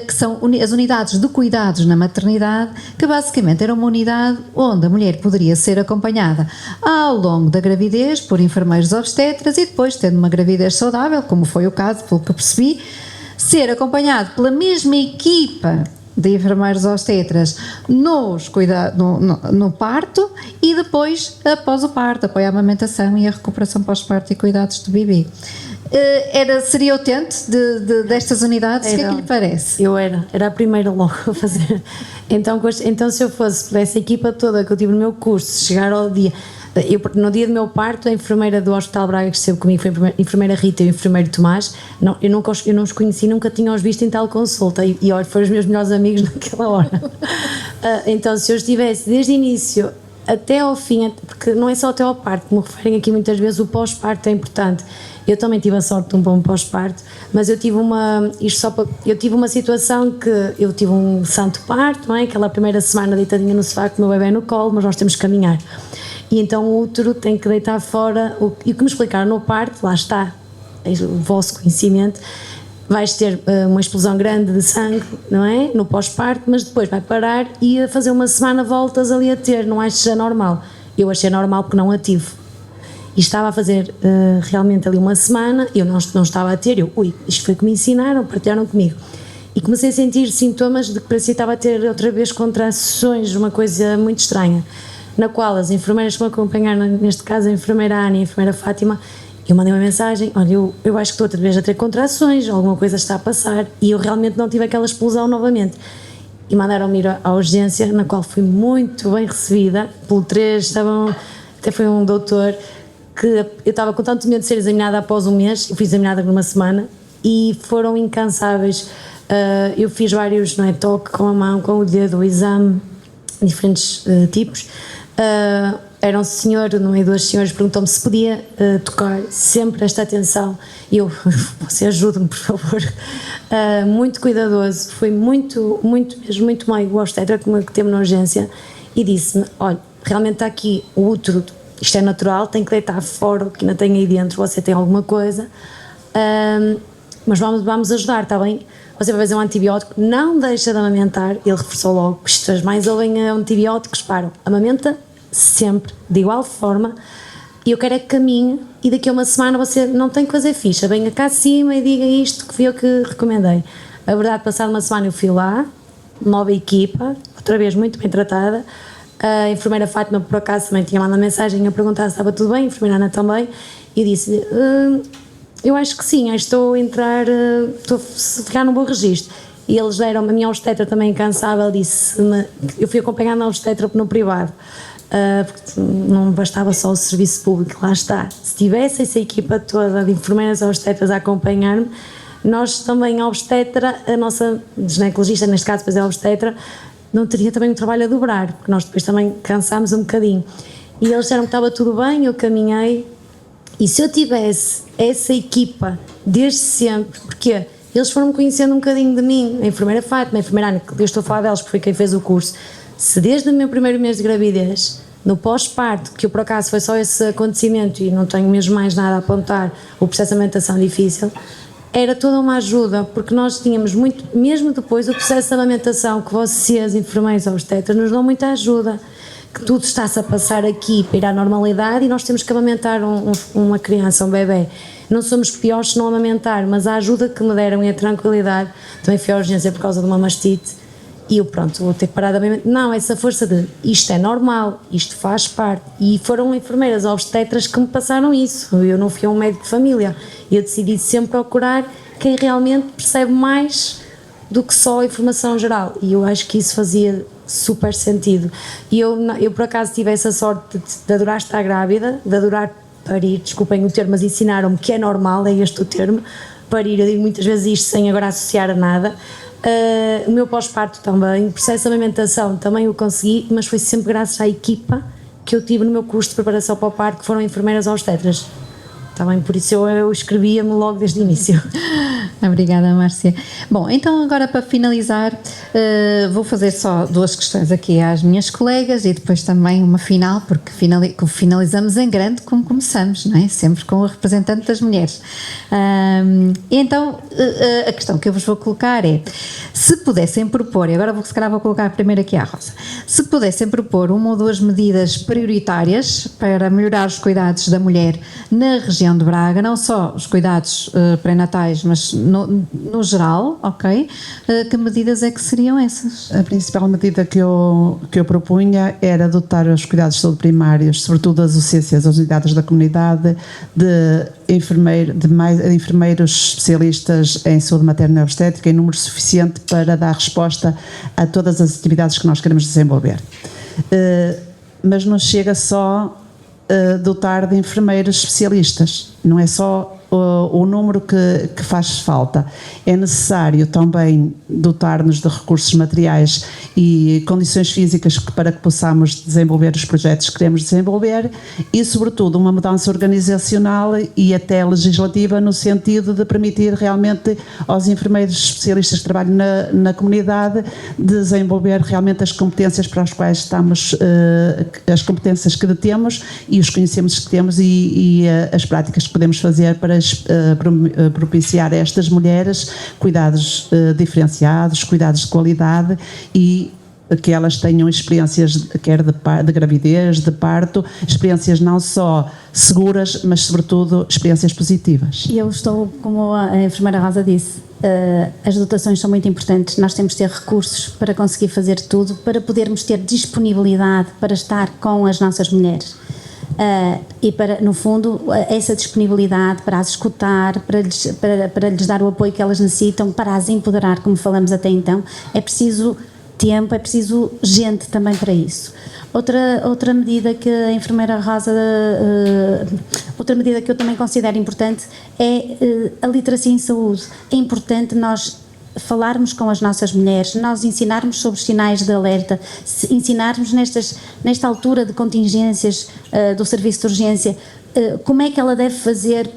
que são as unidades de cuidados na maternidade, que basicamente era uma unidade onde a mulher poderia ser acompanhada ao longo da gravidez por enfermeiros obstetras e depois, tendo uma gravidez saudável, como foi o caso, pelo que eu percebi, ser acompanhado pela mesma equipa de enfermeiros obstetras no parto e depois após o parto, apoio à amamentação e a recuperação pós-parto e cuidados do bebê. Seria utente destas unidades? O que é que lhe parece? Eu era a primeira logo a fazer. Então se eu fosse dessa equipa toda que eu tive no meu curso, chegar ao dia... no dia do meu parto, a enfermeira do Hospital Braga que esteve comigo foi a enfermeira Rita e o enfermeiro Tomás. Eu não os conheci, nunca tinha os visto em tal consulta e olha, foram os meus melhores amigos naquela hora. Então se eu estivesse desde o início até ao fim, porque não é só até ao parto, me referem aqui muitas vezes, o pós-parto é importante. Eu também tive a sorte de um bom pós-parto, mas eu tive uma situação que eu tive um santo parto, não é? Aquela primeira semana deitadinha no sofá com o meu bebê no colo, mas nós temos que caminhar. E então o útero tem que deitar fora, e o que me explicaram no parto, lá está, o vosso conhecimento, vais ter uma explosão grande de sangue, não é? No pós-parto, mas depois vai parar e a fazer uma semana voltas ali a ter, não achas normal? Eu achei normal porque não a tive. E estava a fazer realmente ali uma semana, eu não estava a ter, isto foi que me ensinaram, partilharam comigo. E comecei a sentir sintomas de que parecia que estava a ter outra vez contrações, uma coisa muito estranha, na qual as enfermeiras que me acompanharam, neste caso a enfermeira Ana e a enfermeira Fátima, eu mandei uma mensagem, olha, eu acho que estou outra vez a ter contrações, alguma coisa está a passar, e eu realmente não tive aquela explosão novamente. e mandaram-me ir à urgência, na qual fui muito bem recebida. Pelo 3 até foi um doutor que eu estava com tanto medo de ser examinada após um mês, eu fui examinada por uma semana e foram incansáveis. Eu fiz vários, não é, toque com a mão, com o dedo, o exame, diferentes tipos. Era um senhor, no meio dos senhores, perguntou-me se podia tocar, sempre esta atenção, e eu, você ajude-me, por favor. Muito cuidadoso, foi muito meio o obstetra que teve na urgência, e disse-me, olha, realmente está aqui o útero, isto é natural, tem que deitar fora o que ainda tem aí dentro, você tem alguma coisa, mas vamos ajudar, está bem? Você vai fazer um antibiótico, não deixa de amamentar. Ele reforçou logo, isto as mães ouvem antibióticos, param, amamenta sempre, de igual forma, e eu quero é que caminhe, e daqui a uma semana você não tem que fazer ficha, venha cá acima e diga isto que fui eu que recomendei. A verdade, passada uma semana eu fui lá, nova equipa, outra vez muito bem tratada. A enfermeira Fátima, por acaso, também tinha mandado mensagem a perguntar se estava tudo bem, a enfermeira Ana também, e disse, eu acho que sim, estou a entrar, estou a ficar num bom registro. E eles deram-me, a minha obstetra também incansável, disse-me, eu fui acompanhada na obstetra no privado, porque não bastava só o serviço público, lá está. Se tivesse essa equipa toda de enfermeiras obstetras a acompanhar-me, nós também, a obstetra, a nossa ginecologista, neste caso, depois é a obstetra, não teria também um trabalho a dobrar, porque nós depois também cansámos um bocadinho. E eles disseram que estava tudo bem, eu caminhei, e se eu tivesse essa equipa desde sempre, porque eles foram-me conhecendo um bocadinho de mim, a enfermeira Fátima, a enfermeira Ana, que eu estou a falar delas porque foi quem fez o curso, se desde o meu primeiro mês de gravidez, no pós-parto, que eu por acaso foi só esse acontecimento e não tenho mesmo mais nada a apontar, o processo de amamentação difícil, era toda uma ajuda, porque nós tínhamos muito, mesmo depois o processo de amamentação, que vocês, enfermeiros obstetras, nos dão muita ajuda, que tudo está-se a passar aqui para ir à normalidade e nós temos que amamentar uma criança, um bebê. Não somos piores se não amamentar, mas a ajuda que me deram e a tranquilidade, também fui à urgência por causa de uma mastite, e eu pronto, vou ter que parar de amamentar. Não, essa força de isto é normal, isto faz parte, e foram enfermeiras obstetras que me passaram isso, eu não fui a um médico de família, e eu decidi sempre procurar quem realmente percebe mais do que só a informação geral, e eu acho que isso fazia super sentido. E eu por acaso tive essa sorte de adorar estar grávida, de adorar parir, desculpem o termo, mas ensinaram-me que é normal, é este o termo, parir, eu digo muitas vezes isto sem agora associar a nada. O meu pós-parto também, o processo de amamentação também o consegui, mas foi sempre graças à equipa que eu tive no meu curso de preparação para o parto, que foram enfermeiras obstetras. Também por isso eu escrevia-me logo desde o início. Obrigada, Márcia. Bom, então agora para finalizar, vou fazer só duas questões aqui às minhas colegas e depois também uma final, porque finalizamos em grande como começamos, não é? Sempre com o representante das mulheres. Então, a questão que eu vos vou colocar é, se pudessem propor, e agora se calhar vou colocar primeiro aqui à Rosa, se pudessem propor uma ou duas medidas prioritárias para melhorar os cuidados da mulher na região de Braga, não só os cuidados pré-natais, mas no geral, ok? Que medidas é que seriam essas? A principal medida que eu propunha era dotar os cuidados de saúde primários, sobretudo as UCCs, as unidades da comunidade, de enfermeiros especialistas em saúde materna e obstétrica em número suficiente para dar resposta a todas as atividades que nós queremos desenvolver. Mas não chega só dotar de enfermeiros especialistas, não é só o número que faz falta, é necessário também dotar-nos de recursos materiais e condições físicas para que possamos desenvolver os projetos que queremos desenvolver e, sobretudo, uma mudança organizacional e até legislativa no sentido de permitir realmente aos enfermeiros especialistas que trabalham na comunidade desenvolver realmente as competências para as quais estamos, as competências que detemos e os conhecimentos que temos e as práticas que podemos fazer para propiciar a estas mulheres cuidados diferenciados, cuidados de qualidade e que elas tenham experiências quer de gravidez, de parto, experiências não só seguras, mas sobretudo experiências positivas. E eu estou, como a enfermeira Rosa disse, as dotações são muito importantes, nós temos de ter recursos para conseguir fazer tudo, para podermos ter disponibilidade para estar com as nossas mulheres. E para, no fundo, essa disponibilidade para as escutar, para lhes dar o apoio que elas necessitam, para as empoderar, como falamos até então, é preciso tempo, é preciso gente também para isso. Outra medida que a enfermeira Rosa, outra medida que eu também considero importante é a literacia em saúde. É importante nós falarmos com as nossas mulheres, nós ensinarmos sobre os sinais de alerta, ensinarmos nesta altura de contingências do serviço de urgência, como é que ela deve fazer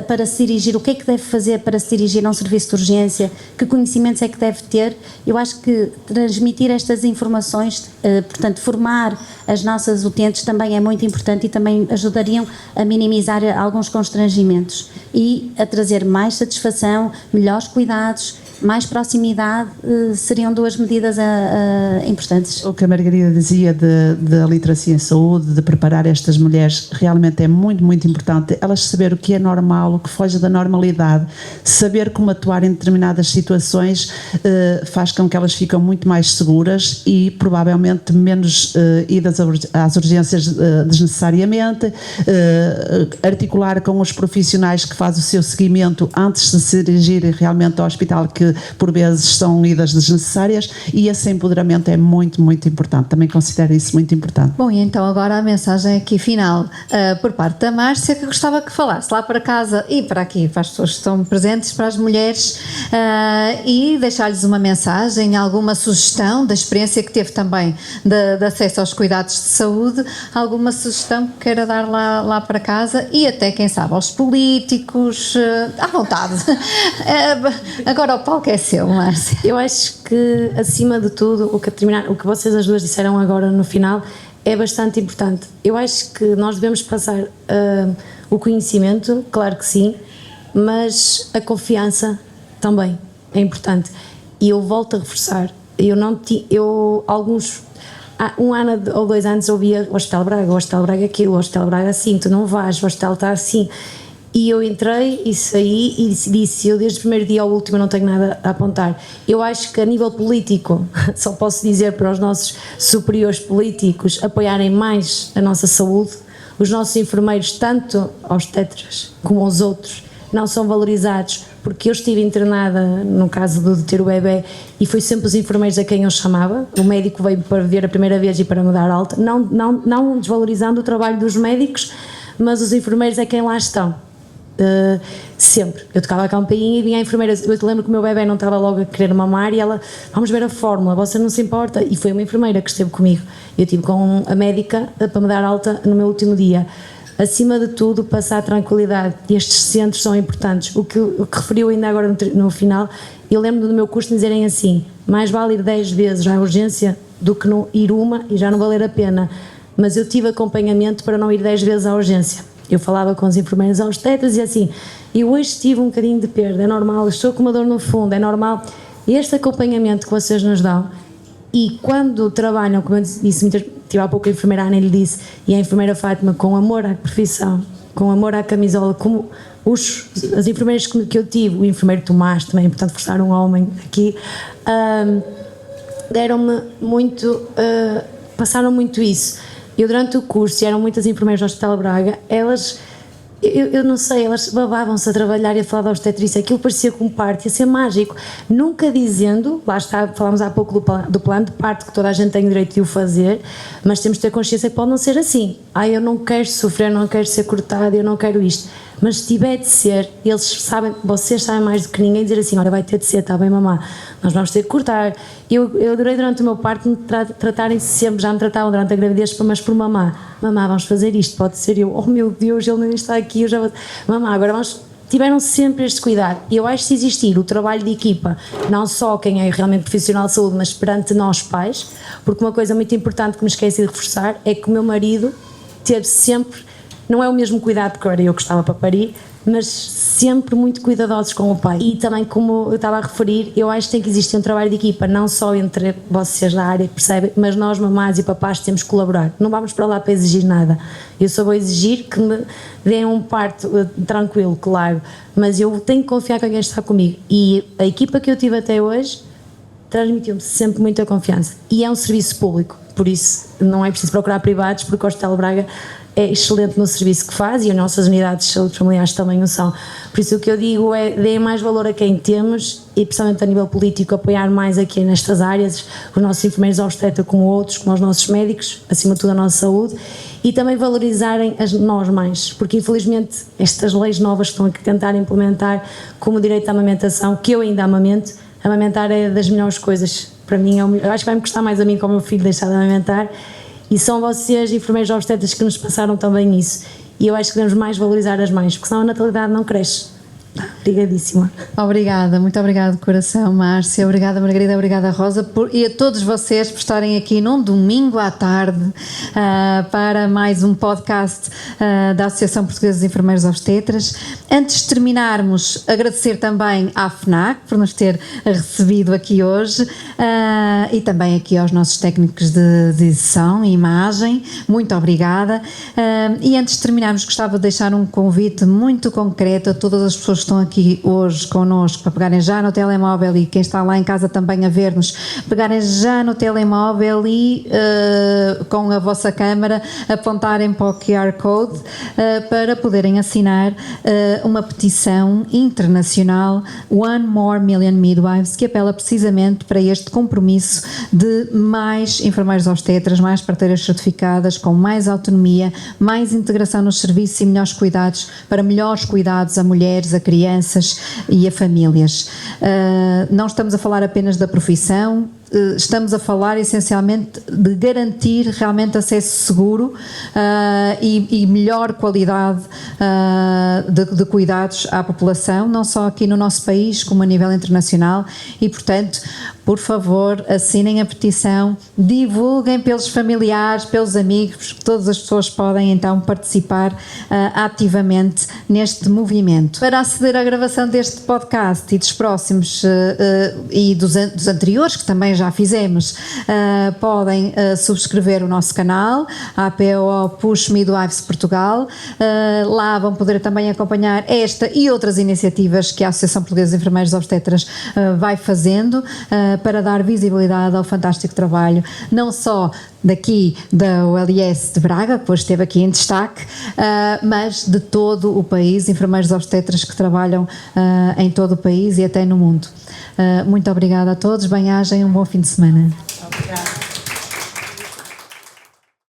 para se dirigir, o que é que deve fazer para se dirigir a um serviço de urgência, que conhecimentos é que deve ter. Eu acho que transmitir estas informações, portanto, formar as nossas utentes também é muito importante e também ajudariam a minimizar alguns constrangimentos e a trazer mais satisfação, melhores cuidados, mais proximidade, seriam duas medidas importantes. O que a Margarida dizia da literacia em saúde, de preparar estas mulheres, realmente é muito, muito importante. Elas saber o que é normal, o que foge da normalidade, saber como atuar em determinadas situações, faz com que elas fiquem muito mais seguras e provavelmente menos idas às urgências desnecessariamente, articular com os profissionais que fazem o seu seguimento antes de se dirigirem realmente ao hospital, que por vezes são idas desnecessárias, e esse empoderamento é muito, muito importante. Também considero isso muito importante. Bom, e então agora a mensagem aqui final por parte da Márcia, que gostava que falasse lá para casa e para aqui, para as pessoas que estão presentes, para as mulheres, e deixar-lhes uma mensagem, alguma sugestão da experiência que teve também de acesso aos cuidados de saúde, alguma sugestão que queira dar lá para casa, e até, quem sabe, aos políticos, à vontade. Agora o palco é seu, Márcia. Eu acho que, acima de tudo, o que vocês as duas disseram agora no final é bastante importante. Eu acho que nós devemos passar o conhecimento, claro que sim, mas a confiança também é importante. E eu volto a reforçar, há um ano ou 2 anos ouvia o Hospital Braga aquilo, o Hospital Braga assim, tu não vais, o hospital está assim. E eu entrei e saí e disse, eu desde o primeiro dia ao último não tenho nada a apontar. Eu acho que a nível político, só posso dizer para os nossos superiores políticos apoiarem mais a nossa saúde. Os nossos enfermeiros, tanto aos tetras como aos outros, não são valorizados, porque eu estive internada no caso de ter o bebê e foi sempre os enfermeiros a quem eu chamava. O médico veio para ver a primeira vez e para me dar alta, não desvalorizando o trabalho dos médicos, mas os enfermeiros é quem lá estão. Sempre, eu tocava a campainha e vinha a enfermeira. Eu te lembro que o meu bebê não estava logo a querer mamar e ela, vamos ver a fórmula, você não se importa? E foi uma enfermeira que esteve comigo. Eu estive com a médica para me dar alta no meu último dia. Acima de tudo, passar tranquilidade. Estes centros são importantes. O que referiu ainda agora no final, eu lembro do meu curso de dizerem assim: mais vale ir 10 vezes à urgência do que não ir uma e já não valer a pena. Mas eu tive acompanhamento para não ir 10 vezes à urgência. Eu falava com os enfermeiros obstetras e assim, eu hoje tive um bocadinho de perda, é normal, estou com uma dor no fundo, é normal. Este acompanhamento que vocês nos dão, e quando trabalham, como eu disse, tive há pouco a enfermeira Ana lhe disse, e a enfermeira Fátima, com amor à profissão, com amor à camisola, como as enfermeiras que eu tive, o enfermeiro Tomás também, portanto forçar um homem aqui, deram-me muito, passaram muito isso. Eu durante o curso, e eram muitas enfermeiras do Hospital Braga, elas, eu não sei, elas babavam-se a trabalhar e a falar da obstetrícia, aquilo parecia com parte, ia ser mágico, nunca dizendo, lá está, falámos há pouco do plano de parto, que toda a gente tem o direito de o fazer, mas temos de ter consciência que pode não ser assim. Eu não quero sofrer, não quero ser cortada, eu não quero isto. Mas se tiver de ser, eles sabem, vocês sabem mais do que ninguém, dizer assim, olha, vai ter de ser, está bem mamá, nós vamos ter de cortar. Eu adorei durante o meu parto me tratarem-se sempre, já me tratavam durante a gravidez, mas por mamá, vamos fazer isto, pode ser eu, oh meu Deus, ele nem está aqui, eu já vou, mamá, agora vamos, tiveram sempre este cuidado. E eu acho que se existir o trabalho de equipa, não só quem é realmente profissional de saúde, mas perante nós pais, porque uma coisa muito importante que me esqueci de reforçar é que o meu marido teve sempre, não é o mesmo cuidado porque era eu que estava para parir, mas sempre muito cuidadosos com o pai. E também, como eu estava a referir, eu acho que tem que existir um trabalho de equipa, não só entre vocês da área que percebem, mas nós, mamás e papás, temos que colaborar. Não vamos para lá para exigir nada. Eu só vou exigir que me deem um parto tranquilo, claro, mas eu tenho que confiar com quem está comigo. E a equipa que eu tive até hoje transmitiu-me sempre muita confiança. E é um serviço público, por isso não é preciso procurar privados, porque o Hospital Braga é excelente no serviço que faz e as nossas unidades de saúde familiares também o são. Por isso o que eu digo é, deem mais valor a quem temos e, principalmente a nível político, apoiar mais aqui nestas áreas, os nossos enfermeiros obstetras como outros, como os nossos médicos, acima de tudo a nossa saúde, e também valorizarem nós mães, porque infelizmente estas leis novas que estão a tentar implementar, como o direito à amamentação, que eu ainda amamento, amamentar é das melhores coisas para mim, eu acho que vai-me custar mais a mim como o meu filho deixar de amamentar, e são vocês, enfermeiros obstetras, que nos passaram também isso, e eu acho que devemos mais valorizar as mães, porque senão a natalidade não cresce. Obrigadíssima. Obrigada, muito obrigada de coração, Márcia, obrigada Margarida, obrigada Rosa e a todos vocês por estarem aqui num domingo à tarde para mais um podcast da Associação Portuguesa de Enfermeiros Obstetras. Antes de terminarmos, agradecer também à FNAC por nos ter recebido aqui hoje e também aqui aos nossos técnicos de edição e imagem, muito obrigada. E antes de terminarmos, gostava de deixar um convite muito concreto a todas as pessoas que estão aqui hoje connosco para pegarem já no telemóvel e quem está lá em casa também a ver-nos, pegarem já no telemóvel e com a vossa câmara apontarem para o QR Code para poderem assinar uma petição internacional One More Million Midwives, que apela precisamente para este compromisso de mais enfermeiros obstetras, mais parteiras certificadas, com mais autonomia, mais integração nos serviços e melhores cuidados, para melhores cuidados a mulheres, a crianças e a famílias. Não estamos a falar apenas da profissão, estamos a falar essencialmente de garantir realmente acesso seguro e melhor qualidade de cuidados à população, não só aqui no nosso país, como a nível internacional, e portanto, por favor, assinem a petição, divulguem pelos familiares, pelos amigos, porque todas as pessoas podem então participar ativamente neste movimento. Para aceder à gravação deste podcast e dos próximos e dos anteriores, que também já fizemos, podem subscrever o nosso canal, a APO Push Midwives Portugal. Lá vão poder também acompanhar esta e outras iniciativas que a Associação Portuguesa de Enfermeiros Obstetras vai fazendo para dar visibilidade ao fantástico trabalho, não só daqui da OLS de Braga, que hoje esteve aqui em destaque, mas de todo o país, enfermeiros obstetras que trabalham em todo o país e até no mundo. Muito obrigada a todos, bem-ajam, um bom fim de semana.